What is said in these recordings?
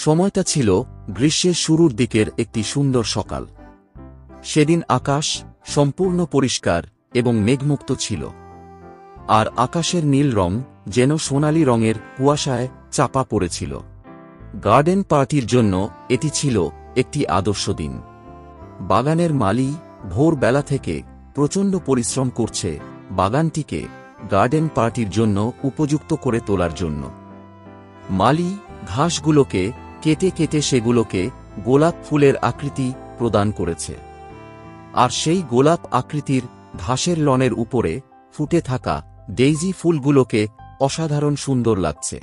সময়টা ছিল গ্রীষ্মের শুরুর দিকের একটি সুন্দর সকাল। সেদিন আকাশ সম্পূর্ণ পরিষ্কার এবং মেঘমুক্ত ছিল, আর আকাশের নীল রং যেন সোনালি রঙের কুয়াশায় চাপা পড়েছিল। গার্ডেন পার্টির জন্য এটি ছিল একটি আদর্শ দিন। বাগানের মালি ভোরবেলা থেকে প্রচণ্ড পরিশ্রম করছে বাগানটিকে গার্ডেন পার্টির জন্য উপযুক্ত করে তোলার জন্য। মালি ঘাসগুলোকে কেটে কেটে সেগুলোকে গোলাপ ফুলের আকৃতি প্রদান করেছে, আর সেই গোলাপ আকৃতির ঘাসের লনের উপরে ফুটে থাকা ডেইজি ফুলগুলোকে অসাধারণ সুন্দর লাগছে।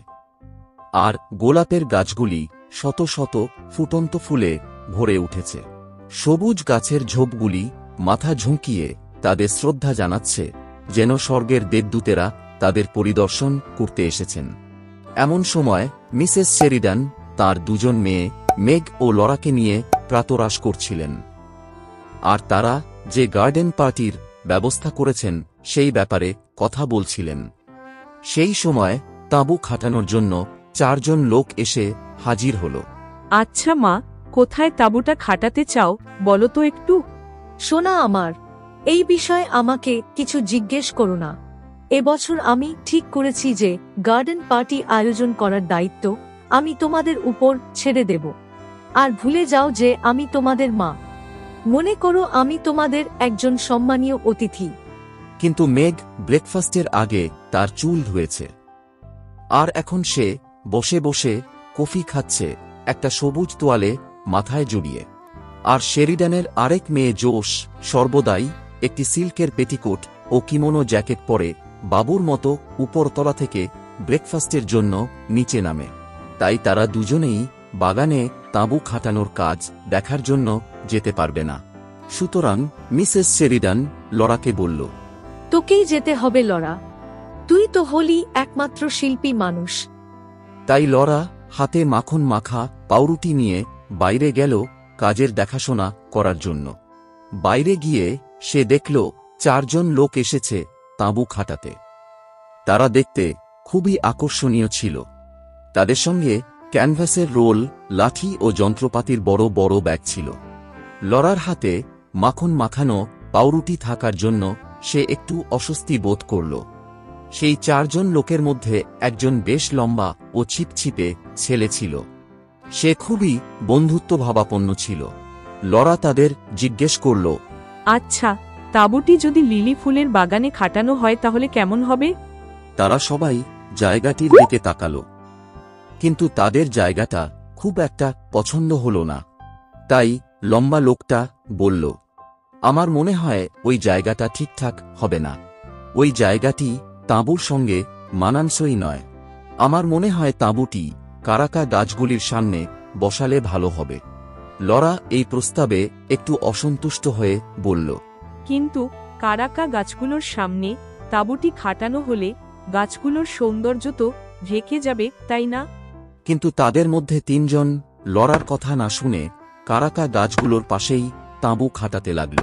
আর গোলাপের গাছগুলি শত শত ফুটন্ত ফুলে ভরে উঠেছে। সবুজ গাছের ঝোপগুলি মাথা ঝুঁকিয়ে তাদের শ্রদ্ধা জানাচ্ছে, যেন স্বর্গের দেবদূতেরা তাদের পরিদর্শন করতে এসেছেন। এমন সময় মিসেস শেরিডান তার দুজন মেয়ে মেগ ও লরাকে নিয়ে প্রাতরাশ করছিলেন, আর তারা যে গার্ডেন পার্টির ব্যবস্থা করেছেন সেই ব্যাপারে কথা বলছিলেন। সেই সময় তাঁবু খাটানোর জন্য 4 জন লোক এসে হাজির হল। আচ্ছা মা, কোথায় তাঁবুটা খাটাতে চাও বলো তো একটু। সোনা আমার, এই বিষয়ে আমাকে কিছু জিজ্ঞেস করো না। এবছর আমি ঠিক করেছি যে গার্ডেন পার্টি আয়োজন করার দায়িত্ব আমি তোমাদের উপর ছেড়ে দেব। আর ভুলে যাও যে আমি তোমাদের মা। মনে করো আমি তোমাদের একজন সম্মানীয় অতিথি। কিন্তু মেগ ব্রেকফাস্টের আগে তার চুল ধুয়েছে, আর এখন সে বসে বসে কফি খাচ্ছে একটা সবুজ তোয়ালে মাথায় জড়িয়ে। আর শেরিডানের আরেক মেয়ে জোশ সর্বদাই একটি সিল্কের পেটিকোট ও কিমোনো জ্যাকেট পরে বাবুর মতো উপরতলা থেকে ব্রেকফাস্টের জন্য নিচে নামে। তাই তারা দুজনেই বাগানে তাঁবু খাটানোর কাজ দেখার জন্য যেতে পারবে না। সুতরাং মিসেস শেরিডান লরাকে বলল, তোকেই যেতে হবে লরা, তুই তো হলি একমাত্র শিল্পী মানুষ। তাই লরা হাতে মাখন মাখা পাউরুটি নিয়ে বাইরে গেল কাজের দেখাশোনা করার জন্য। বাইরে গিয়ে সে দেখল 4 জন লোক এসেছে তাঁবু খাটাতে। তারা দেখতে খুবই আকর্ষণীয় ছিল। তাদের সঙ্গে ক্যানভাসের রোল, লাঠি ও যন্ত্রপাতির বড় বড় ব্যাগ ছিল। লরার হাতে মাখন মাখানো পাউরুটি থাকার জন্য সে একটু অস্বস্তি বোধ করল। সেই 4 জন লোকের মধ্যে একজন বেশ লম্বা ও ছিপছিপে ছেলে ছিল। সে খুবই বন্ধুত্বভাবাপন্ন ছিল। লরা তাদের জিজ্ঞেস করল, আচ্ছা, তাঁবুটি যদি লিলি ফুলের বাগানে খাটানো হয় তাহলে কেমন হবে? তারা সবাই জায়গাটির দিকে তাকাল, কিন্তু তাদের জায়গাটা খুব একটা পছন্দ হল না। তাই লম্বা লোকটা বলল, আমার মনে হয় ওই জায়গাটা ঠিকঠাক হবে না। ওই জায়গাটি তাঁবুর সঙ্গে মানানসই নয়। আমার মনে হয় তাঁবুটি কারাকা গাছগুলির সামনে বসালে ভালো হবে। লরা এই প্রস্তাবে একটু অসন্তুষ্ট হয়ে বলল, কিন্তু কারাকা গাছগুলোর সামনে তাঁবুটি খাটানো হলে গাছগুলোর সৌন্দর্য তো ঢেকে যাবে, তাই না? কিন্তু তাদের মধ্যে 3 জন লরার কথা না শুনে কারাকা গাছগুলোর পাশেই তাঁবু খাটাতে লাগল।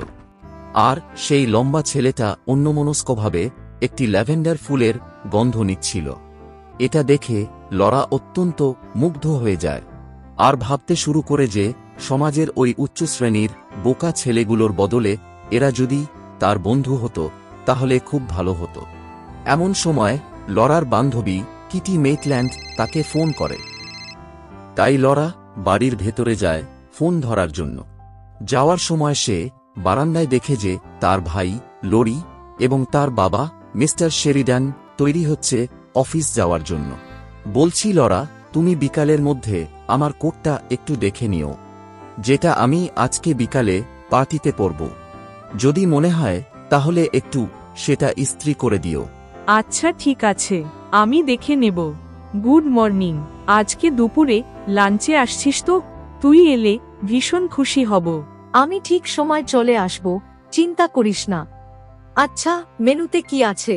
আর সেই লম্বা ছেলেটা অন্যমনস্কভাবে একটি ল্যাভেন্ডার ফুলের গন্ধ নিচ্ছিল। এটা দেখে লরা অত্যন্ত মুগ্ধ হয়ে যায়, আর ভাবতে শুরু করে যে সমাজের ওই উচ্চ শ্রেণীর বোকা ছেলেগুলোর বদলে এরা যদি তার বন্ধু হতো তাহলে খুব ভালো হতো। এমন সময় লরার বান্ধবী কিটি মেটল্যান্ড তাকে ফোন করে। তাই লরা বাড়ির ভেতরে যায় ফোন ধরার জন্য। যাওয়ার সময় সে বারান্দায় দেখে যে তার ভাই লরি এবং তার বাবা মিস্টার শেরিডান তৈরি হচ্ছে অফিস যাওয়ার জন্য। বলছি লরা, তুমি বিকালের মধ্যে আমার কোটটা একটু দেখে নিও, যেটা আমি আজকে বিকালে পার্টিতে পরব। যদি মনে হয় তাহলে একটু সেটা ইস্ত্রি করে দিও। আচ্ছা ঠিক আছে, আমি দেখে নেব। Good morning. আজকে দুপুরে লাঞ্চে আসছিস তো? তুই এলে ভীষণ খুশি হব। আমি ঠিক সময় চলে আসব, চিন্তা করিস না। আচ্ছা, মেনুতে কি আছে?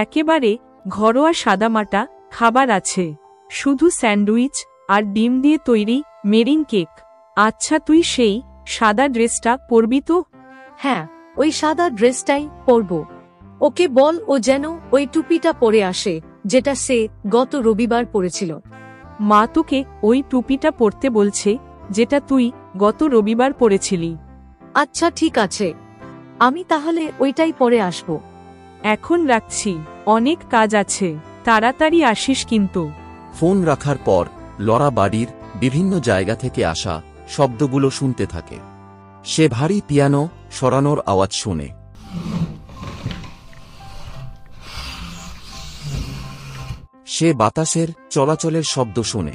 একেবারে ঘরোয়া সাদামাটা খাবার আছে, শুধু স্যান্ডউইচ আর ডিম দিয়ে তৈরি মেরিং কেক। আচ্ছা, তুই সেই সাদা ড্রেসটা পরবি তো? হ্যাঁ, ওই সাদা ড্রেসটাই পরব। ওকে বল ও যেন ওই টুপিটা পরে আসে যেটা সে গত রবিবার পরেছিল। মা তোকে ওই টুপিটা পরতে বলছে, যেটা তুই গত রবিবার পরেছিলি। আচ্ছা ঠিক আছে, আমি তাহলে ওইটাই পরে আসব। এখন রাখছি, অনেক কাজ আছে, তাড়াতাড়ি আসিস কিন্তু। ফোন রাখার পর লরা বাড়ির বিভিন্ন জায়গা থেকে আসা শব্দগুলো শুনতে থাকে। সে ভারী পিয়ানো সরানোর আওয়াজ শোনে। সে বাতাসের চলাচলের শব্দ শোনে।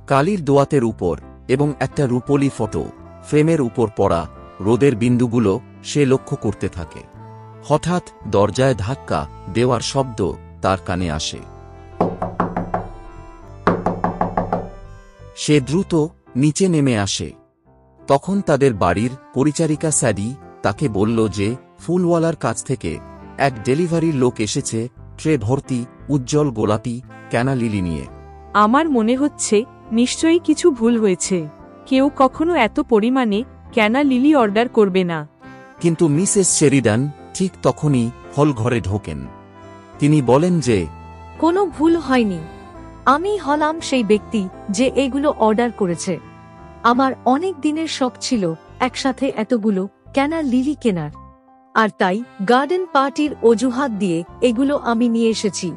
কালির দোয়াতের উপর এবং একটা রূপোলি ফটো ফ্রেমের উপর পড়া রোদের বিন্দুগুলো সে লক্ষ্য করতে থাকে। হঠাৎ দরজায় ধাক্কা দেওয়ার শব্দ তার কানে আসে। সে দ্রুত নিচে নেমে আসে। তখন তাদের বাড়ির পরিচারিকা স্যাডি তাকে বলল যে ফুলওয়ালার কাছ থেকে এক ডেলিভারির লোক এসেছে ট্রে ভর্তি উজ্জ্বল গোলাপি ক্যানা লিলি নিয়ে। আমার মনে হচ্ছে নিশ্চয়ই কিছু ভুল হয়েছে। কেউ কখনো এত পরিমাণে ক্যানা লিলি অর্ডার করবে না। কিন্তু মিসেস শেরিডান ঠিক তখনই হলঘরে ঢোকেন। তিনি বলেন যে কোনো ভুল হয়নি, আমি হলাম সেই ব্যক্তি যে এগুলো অর্ডার করেছে। আমার অনেক দিনের শখ ছিল একসাথে এতগুলো ক্যানা লিলি কেনার, আর তাই গার্ডেন পার্টির অজুহাত দিয়ে এগুলো আমি নিয়ে এসেছি।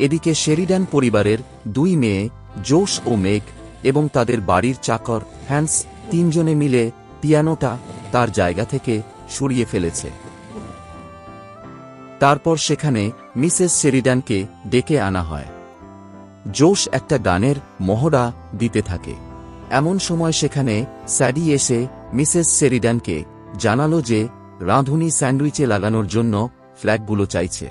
এদিকে শেরিডান পরিবারের দুই মেয়ে জোশ ও মেঘ এবং তাদের বাড়ির চাকর হ্যান্স তিনজনে মিলে পিয়ানোটা তার জায়গা থেকে সরিয়ে ফেলেছে। তারপর সেখানে মিসেস শেরিডানকে ডেকে আনা হয়। জোশ একটা গানের মহড়া দিতে থাকে। এমন সময় সেখানে স্যাডি এসে মিসেস শেরিডানকে জানালো যে রাঁধুনি স্যান্ডউইচে লাগানোর জন্য ফ্ল্যাগগুলো চাইছে,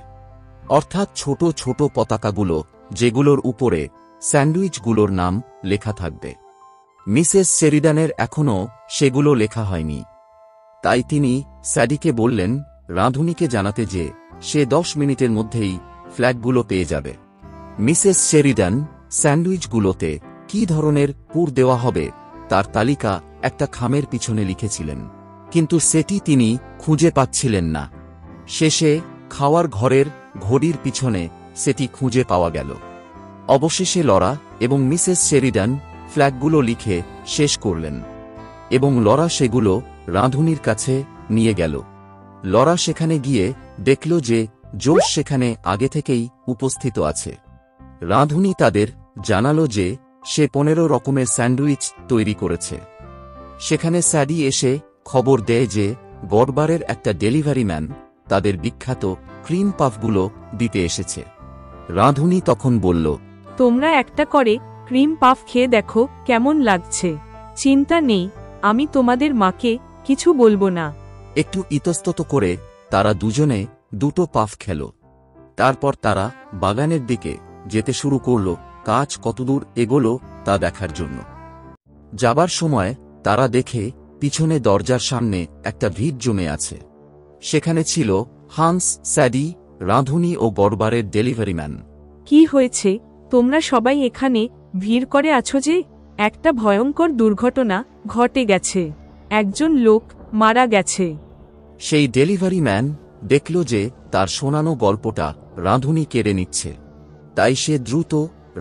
অর্থাৎ ছোট ছোট পতাকাগুলো যেগুলোর উপরে স্যান্ডউইচগুলোর নাম লেখা থাকবে। মিসেস শেরিডানের এখনও সেগুলো লেখা হয়নি। তাই তিনি স্যাডিকে বললেন রাঁধুনিকে জানাতে যে সে 10 মিনিটের মধ্যেই ফ্ল্যাগগুলো পেয়ে যাবে। মিসেস শেরিডান স্যান্ডউইচগুলোতে কী ধরনের পুর দেওয়া হবে তার তালিকা একটা খামের পিছনে লিখেছিলেন, কিন্তু সেটি তিনি খুঁজে পাচ্ছিলেন না। শেষে খাওয়ার ঘরের ঘড়ির পিছনে সেটি খুঁজে পাওয়া গেল। অবশেষে লরা এবং মিসেস শেরিডান ফ্ল্যাগগুলো লিখে শেষ করলেন এবং লরা সেগুলো রাঁধুনির কাছে নিয়ে গেল। লরা সেখানে গিয়ে দেখল যে জোশ সেখানে আগে থেকেই উপস্থিত আছে। রাঁধুনি তাদের জানালো যে সে 15 রকমের স্যান্ডউইচ তৈরি করেছে। সেখানে স্যাডি এসে খবর দেয় যে গড়বারের একটা ডেলিভারি ম্যান তাদের বিখ্যাত ক্রিম পাফগুলো দিতে এসেছে। রাঁধুনি তখন বলল, তোমরা একটা করে ক্রিম পাফ খেয়ে দেখো কেমন লাগছে। চিন্তা নেই, আমি তোমাদের মাকে কিছু বলবো না। একটু ইতস্তত করে তারা দুজনে দুটো পাফ খেল। তারপর তারা বাগানের দিকে যেতে শুরু করল কাজ কতদূর এগোলো তা দেখার জন্য। যাবার সময় তারা দেখে পিছনে দরজার সামনে একটা ভিড় জমে আছে। সেখানে ছিল হান্স, স্যাডি, রাঁধুনি ও গড়বারের ডেলিভারি ম্যান। কি হয়েছে, তোমরা সবাই এখানে ভিড় করে আছো যে? একটা ভয়ঙ্কর দুর্ঘটনা ঘটে গেছে, একজন লোক মারা গেছে। সেই ডেলিভারি ম্যান দেখল যে তার শোনানো গল্পটা রাঁধুনি কেড়ে নিচ্ছে। তাই সে দ্রুত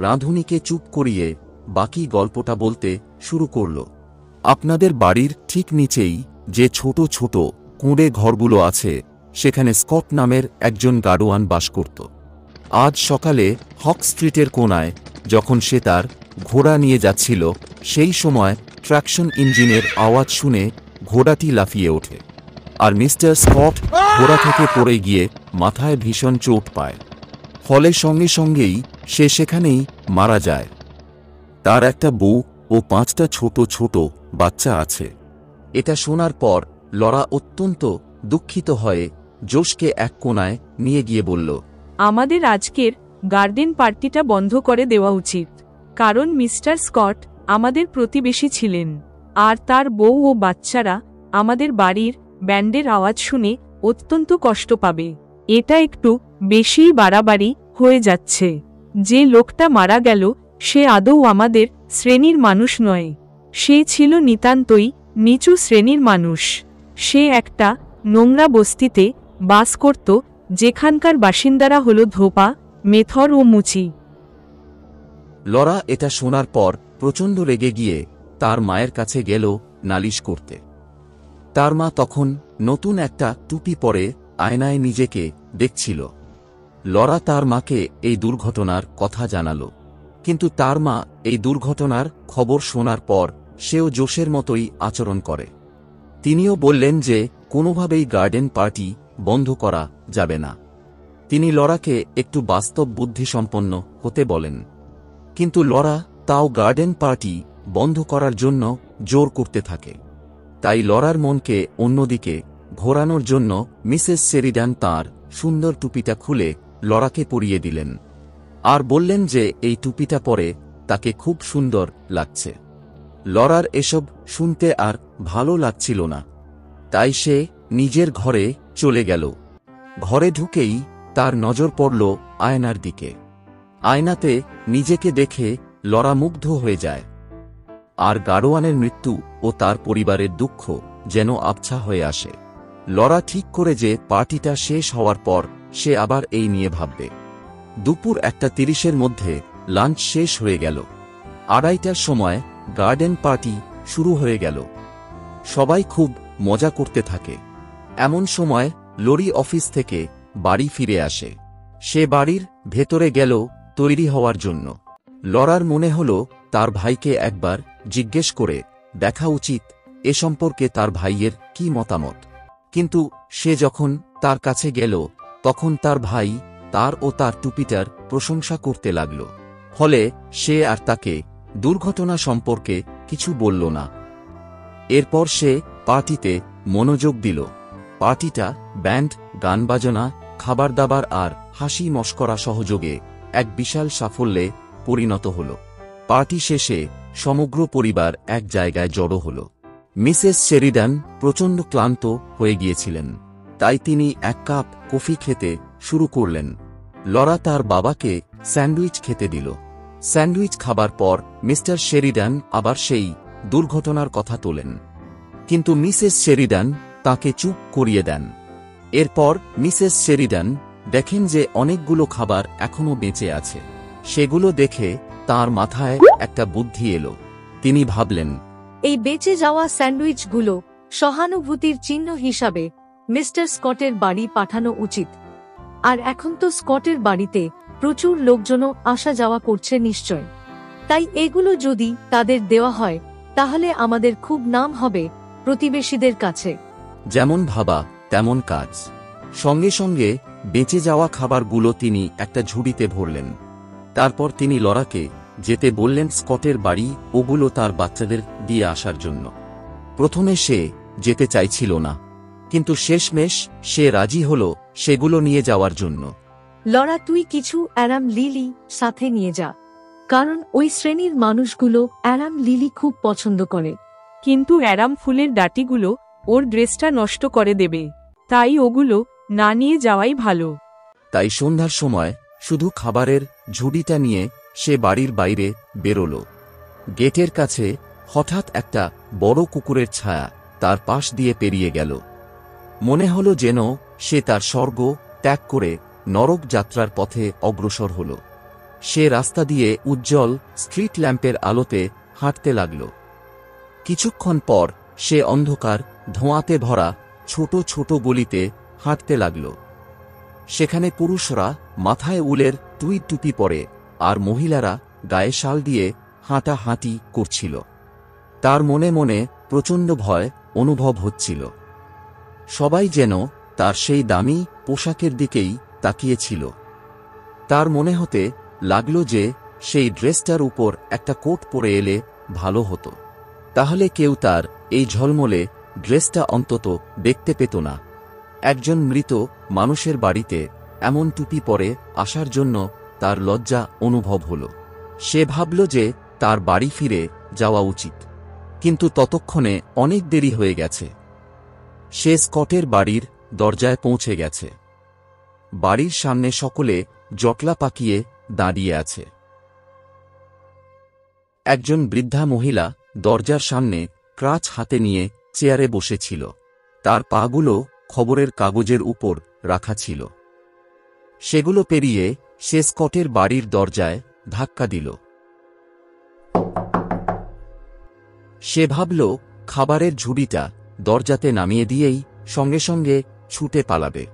রাঁধুনিকে চুপ করিয়ে বাকি গল্পটা বলতে শুরু করল। আপনাদের বাড়ির ঠিক নিচেই যে ছোট ছোট কুঁড়ে ঘরগুলো আছে সেখানে স্কট নামের একজন গাড়োয়ান বাস করত। আজ সকালে হক স্ট্রিটের কোণায় যখন সে তার ঘোড়া নিয়ে যাচ্ছিল সেই সময় ট্র্যাকশন ইঞ্জিনের আওয়াজ শুনে ঘোড়াটি লাফিয়ে ওঠে, আর মিস্টার স্কট ঘোড়া থেকে পড়ে গিয়ে মাথায় ভীষণ চোট পায়। ফলে সঙ্গে সঙ্গেই সে সেখানেই মারা যায়। তার একটা বউ ও 5টা ছোট ছোট বাচ্চা আছে। এটা শোনার পর লরা অত্যন্ত দুঃখিত হয়ে জোশকে এক কোণায় নিয়ে গিয়ে বলল, আমাদের আজকের গার্ডেন পার্টিটা বন্ধ করে দেওয়া উচিত, কারণ মিস্টার স্কট আমাদের প্রতিবেশী ছিলেন, আর তার বউ ও বাচ্চারা আমাদের বাড়ির ব্যান্ডের আওয়াজ শুনে অত্যন্ত কষ্ট পাবে। এটা একটু বেশিই বাড়াবাড়ি হয়ে যাচ্ছে। যে লোকটা মারা গেল সে আদৌ আমাদের শ্রেণীর মানুষ নয়। সে ছিল নিতান্তই নিচু শ্রেণীর মানুষ। সে একটা নোংরা বস্তিতে বাস করত যেখানকার বাসিন্দারা হল ধোপা, মেথর ও মুচি। লরা এটা শোনার পর প্রচণ্ড রেগে গিয়ে তার মায়ের কাছে গেল নালিশ করতে। তার মা তখন নতুন একটা টুপি পরে আয়নায় নিজেকে দেখছিল। লরা তার মাকে এই দুর্ঘটনার কথা জানাল, কিন্তু তার মা এই দুর্ঘটনার খবর শোনার পর সেও জোশের মতোই আচরণ করে। তিনিও বললেন যে কোনোভাবেই গার্ডেন পার্টি বন্ধ করা যাবে না। তিনি লরাকে একটু বাস্তব বুদ্ধিসম্পন্ন হতে বলেন, কিন্তু লরা তাও গার্ডেন পার্টি বন্ধ করার জন্য জোর করতে থাকে। তাই লরার মনকে অন্যদিকে ঘোরানোর জন্য মিসেস শেরিডান তাঁর সুন্দর টুপিটা খুলে লরাকে পরিয়ে দিলেন, আর বললেন যে এই টুপিটা পরে তাকে খুব সুন্দর লাগছে। লরার এসব শুনতে আর ভালো লাগছিল না, তাই সে নিজের ঘরে চলে গেল। ঘরে ঢুকেই তার নজর পড়ল আয়নার দিকে। আয়নাতে নিজেকে দেখে লরা মুগ্ধ হয়ে যায়, আর গাড়োয়ানের মৃত্যু ও তার পরিবারের দুঃখ যেন আবছা হয়ে আসে। লরা ঠিক করে যে পার্টিটা শেষ হওয়ার পর সে আবার এই নিয়ে ভাববে। দুপুর 1:30-এর মধ্যে লাঞ্চ শেষ হয়ে গেল। 2:30টার সময় গার্ডেন পার্টি শুরু হয়ে গেল। সবাই খুব মজা করতে থাকে। এমন সময় লরি অফিস থেকে বাড়ি ফিরে আসে। সে বাড়ির ভেতরে গেল তৈরি হওয়ার জন্য। লরার মনে হল তার ভাইকে একবার জিজ্ঞেস করে দেখা উচিত এ সম্পর্কে তার ভাইয়ের কি মতামত। কিন্তু সে যখন তার কাছে গেল তখন তার ভাই তার ও তার টুপিটার প্রশংসা করতে লাগল। ফলে সে আর তাকে দুর্ঘটনা সম্পর্কে কিছু বলল না। এরপর সে পার্টিতে মনোযোগ দিল। পার্টিটা ব্যান্ড, গান বাজনা, খাবার দাবার আর হাসি মশকরা সহযোগে এক বিশাল সাফল্যে পরিণত হল। পার্টি শেষে সমগ্র পরিবার এক জায়গায় জড়ো হল। মিসেস শেরিডান প্রচণ্ড ক্লান্ত হয়ে গিয়েছিলেন, তাই তিনি 1 কাপ কফি খেতে শুরু করলেন। লরা তার বাবাকে স্যান্ডউইচ খেতে দিল। স্যান্ডউইচ খাবার পর মিস্টার শেরিডান আবার সেই দুর্ঘটনার কথা তোলেন, কিন্তু মিসেস শেরিডান তাকে চুপ করিয়ে দেন। এরপর মিসেস শেরিডান দেখেন যে অনেকগুলো খাবার এখনো বেঁচে আছে। সেগুলো দেখে তার মাথায় একটা বুদ্ধি এলো। তিনি ভাবলেন, এই বেঁচে যাওয়া স্যান্ডউইচগুলো সহানুভূতির চিহ্ন হিসাবে মিস্টার স্কটের বাড়ি পাঠানো উচিত। আর এখন তো স্কটের বাড়িতে প্রচুর লোকজনও আসা যাওয়া করছে নিশ্চয়। তাই এগুলো যদি তাদের দেওয়া হয় তাহলে আমাদের খুব নাম হবে প্রতিবেশীদের কাছে। যেমন ভাবা তেমন কাজ। সঙ্গে সঙ্গে বেঁচে যাওয়া খাবারগুলো তিনি একটা ঝুড়িতে ভরলেন। তারপর তিনি লরাকে যেতে বললেন স্কটের বাড়ি ওগুলো তার বাচ্চাদের দিয়ে আসার জন্য। প্রথমে সে যেতে চাইছিল না, কিন্তু শেষমেশ সে রাজি হল সেগুলো নিয়ে যাওয়ার জন্য। লরা, তুই কিছু অ্যারাম লিলি সাথে নিয়ে যা, কারণ ওই শ্রেণীর মানুষগুলো অ্যারাম লিলি খুব পছন্দ করে। কিন্তু অ্যারাম ফুলের ডাঁটিগুলো ওর ড্রেসটা নষ্ট করে দেবে, তাই ওগুলো না নিয়ে যাওয়াই ভালো। তাই সন্ধ্যার সময় শুধু খাবারের ঝুড়িটা নিয়ে সে বাড়ির বাইরে বেরোল। গেটের কাছে হঠাৎ একটা বড় কুকুরের ছায়া তার পাশ দিয়ে পেরিয়ে গেল। মনে হল যেন সে তার স্বর্গ ত্যাগ করে নরক যাত্রার পথে অগ্রসর হল। সে রাস্তা দিয়ে উজ্জ্বল স্ট্রিট ল্যাম্পের আলোতে হাঁটতে লাগল। কিছুক্ষণ পর সে অন্ধকার ধোঁয়াতে ভরা ছোট ছোট গলিতে হাঁটতে লাগল। সেখানে পুরুষরা মাথায় উলের টুপি পরে আর মহিলারা গায়ে শাল দিয়ে হাঁটাহাঁটি করছিল। তার মনে মনে প্রচণ্ড ভয় অনুভব হচ্ছিল। সবাই যেন তার সেই দামি পোশাকের দিকেই তাকিয়েছিল। তার মনে হতে লাগল যে সেই ড্রেসটার উপর একটা কোট পরে এলে ভালো হতো, তাহলে কেউ তার এই ঝলমলে ড্রেসটা অন্তত দেখতে পেত না। একজন মৃত মানুষের বাড়িতে এমন টুপি পরে আসার জন্য তার লজ্জা অনুভব হল। সে ভাবল যে তার বাড়ি ফিরে যাওয়া উচিত, কিন্তু ততক্ষণে অনেক দেরি হয়ে গেছে। সে স্কটের বাড়ির দরজায় পৌঁছে গেছে। বাড়ির সামনে সকলে জটলা পাকিয়ে দাঁড়িয়ে আছে। একজন বৃদ্ধা মহিলা দরজার সামনে ক্রাচ হাতে নিয়ে চেয়ারে বসেছিল। তার পাগুলো খবরের কাগজের উপর রাখা ছিল। সেগুলো পেরিয়ে সে স্কটের বাড়ির দরজায় ধাক্কা দিল। সে ভাবল খাবারের ঝুড়িটা দরজাতে নামিয়ে দিয়েই সঙ্গে সঙ্গে ছুটে পালাবে।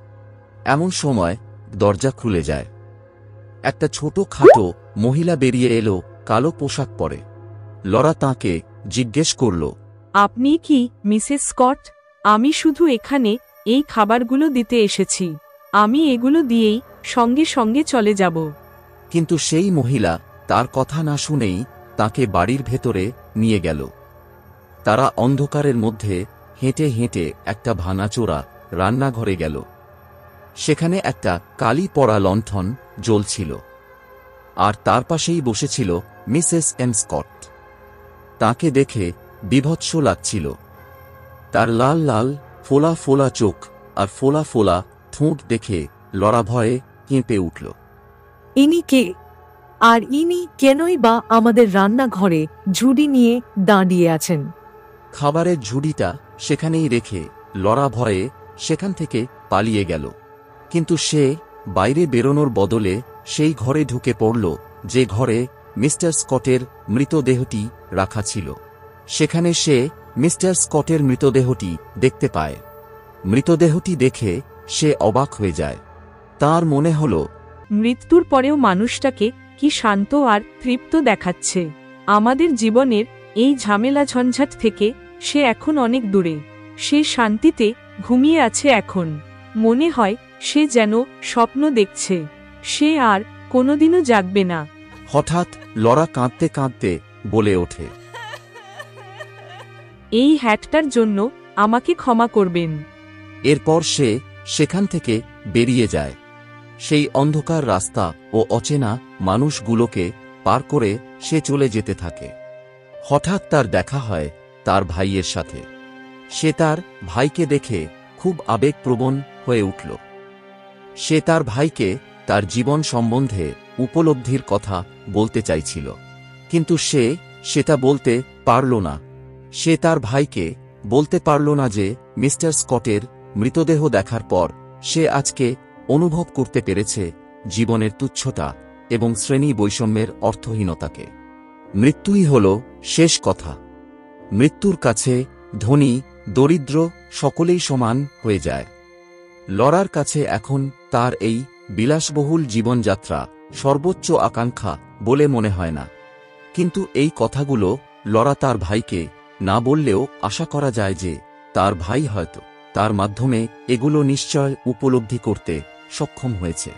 এমন সময় দরজা খুলে যায়। একটা ছোট খাটো মহিলা বেরিয়ে এলো, কালো পোশাক পরে। লরা তাঁকে জিজ্ঞেস করল, আপনি কি মিসেস স্কট? আমি শুধু এখানে এই খাবারগুলো দিতে এসেছি। আমি এগুলো দিয়েই সঙ্গে সঙ্গে চলে যাব। কিন্তু সেই মহিলা তার কথা না শুনেই তাকে বাড়ির ভেতরে নিয়ে গেল। তারা অন্ধকারের মধ্যে হেঁটে হেঁটে একটা ভাঙাচোরা রান্নাঘরে গেল। সেখানে একটা কালি পড়া লণ্ঠন জ্বলছিল, আর তার পাশেই বসেছিল মিসেস এম স্কট। তাকে দেখে বীভৎস লাগছিল। তার লাল লাল ফোলা ফোলা চোখ আর ফোলা ফোলা ঠোঁট দেখে লরা ভয়ে কেঁপে উঠল। ইনি কে? আর ইনি কেনই বা আমাদের রান্নাঘরে ঝুড়ি নিয়ে দাঁড়িয়ে আছেন? খাবারের ঝুড়িটা সেখানেই রেখে লরা ভয়ে সেখান থেকে পালিয়ে গেল। কিন্তু সে বাইরে বেরোনোর বদলে সেই ঘরে ঢুকে পড়ল যে ঘরে মিস্টার স্কটের মৃতদেহটি রাখা ছিল। সেখানে সে মিস্টার স্কটের মৃতদেহটি দেখতে পায়। মৃতদেহটি দেখে সে অবাক হয়ে যায়। তার মনে হল, মৃত্যুর পরেও মানুষটাকে কি শান্ত আর তৃপ্ত দেখাচ্ছে। আমাদের জীবনের এই ঝামেলা ঝঞ্ঝাট থেকে সে এখন অনেক দূরে। সে শান্তিতে ঘুমিয়ে আছে এখন। মনে হয় সে যেন স্বপ্ন দেখছে। সে আর কোনোদিনও জাগবে না। হঠাৎ লরা কাঁদতে কাঁদতে বলে ওঠে, এই হ্যাটটার জন্য আমাকে ক্ষমা করবেন। এরপর সে সেখান থেকে বেরিয়ে যায়। সেই অন্ধকার রাস্তা ও অচেনা মানুষগুলোকে পার করে সে চলে যেতে থাকে। হঠাৎ তার দেখা হয় তার ভাইয়ের সাথে। সে তার ভাইকে দেখে খুব আবেগপ্রবণ হয়ে উঠল। সে তার ভাইকে তার জীবন সম্বন্ধে উপলব্ধির কথা বলতে চাইছিল, কিন্তু সে সেটা বলতে পারল না। সে তার ভাইকে বলতে পারল না যে মিস্টার স্কটের মৃতদেহ দেখার পর সে আজকে অনুভব করতে পেরেছে জীবনের তুচ্ছতা এবং শ্রেণী বৈষম্যের অর্থহীনতাকে। মৃত্যুই হল শেষ কথা। মৃত্যুর কাছে ধনী দরিদ্র সকলেই সমান হয়ে যায়। লরার কাছে এখন তার এই বিলাসবহুল জীবনযাত্রা সর্বোচ্চ আকাঙ্ক্ষা বলে মনে হয় না। কিন্তু এই কথাগুলো লরা তার ভাইকে না বললেও আশা করা যায় যে তার ভাই হয়তো তার মাধ্যমে এগুলো নিশ্চয় উপলব্ধি করতে সক্ষম হয়েছে।